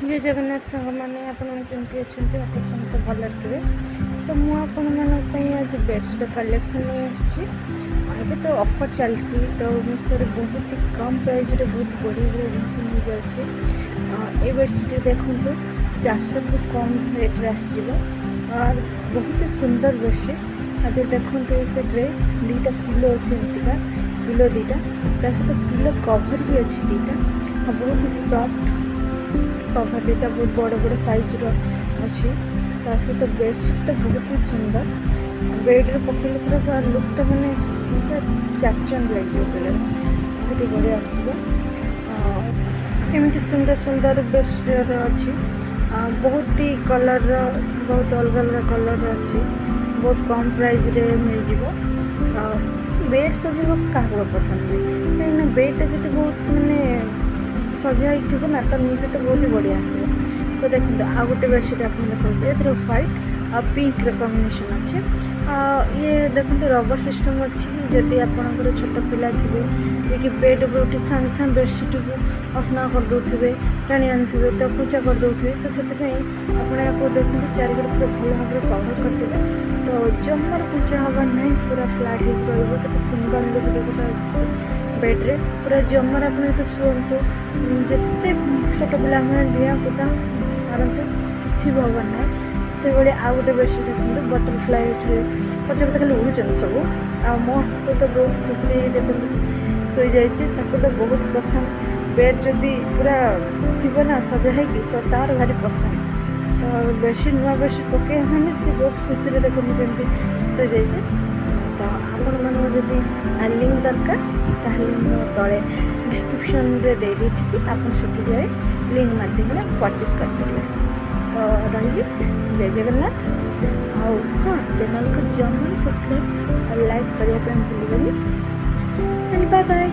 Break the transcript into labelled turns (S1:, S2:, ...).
S1: जय जगन्नाथ सांग मैंने आपमती अच्छा आशा समस्त भल थे। तो मुझे आज बेडसीट कलेक्शन नहीं आए तो ऑफर चलती तो मीशो बहुत ही कम प्राइस बहुत बढ़िया बढ़िया जिनस मिल जाए। ये बेडसीट देखो 400 रु कम रेट्रे आसो और बहुत ही सुंदर बेडसीट। आज देखो ये सेट्रे दुईटा पिलो अच्छे एमतीका पिलो दुईटा सहित पिलो कभर भी अच्छी दुईटा बहुत ही सॉफ्ट कभर दुईटा बहुत बड़ बड़ साइज अच्छी सहित बेडसीट तो बहुत ही सुंदर बेड्रे पकड़े पूरा लुकटा मैंने पूरा चाकचंद लगे पे बहुत बढ़िया आसो। एमती सुंदर सुंदर बेडसीट अच्छी बहुत ही कलर बहुत अलग अलग कलर अच्छी बहुत कम प्राइस रे मिल जाव। बेड सजा क्या पसंद नहीं कहीं बेडटा जो बहुत मानने सजा थो ना तो मुझे तो बहुत ही बढ़िया आसो। तो देखो आ गोटे बेडसीट आप देखा ये व्हाइट और पिंक कॉम्बिनेशन अच्छे ये देखो रबर सिस्टम अच्छी जदि आपंकर छोट पिला थे कि बेड उठे सांगे सांगे बेडसीट को असना करदे टाणी आने तो पूजा करदे तो से आपको देखते चारिकड़ पूरा भल भाव कवर करदे तो जमार पूजा हबार ना पूरा फ्लाट हो सुंदर लुक देखा बेड्रे पूरा जमार आप शुंतु जिते छोट पिला लिया पुता मारते कि हबार ना से भाई आउ गोटे बेडसीट देखते बटरफ्लाई पचे पचे खाली उड़ुन सब मो तो बहुत खुशी देखो शो जाइए तो बहुत पसंद बेड जदि पूरा थी ना सजा है तो तार भारी पसंद तो बेडसीट नुआ बेडसीट पकड़े मैंने सी बहुत खुशी देखो मुझे शो जाइए। तो आपण मानक लिंक दरकार तले डिस्क्रिप्शन रे दे देती आप जाए लिंक माध्यम परचेज करेंगे। तो रही जय जगन्नाथ हाँ चैनल को जमा सब्सक्राइब और लाइक करने भूल बाय बाय।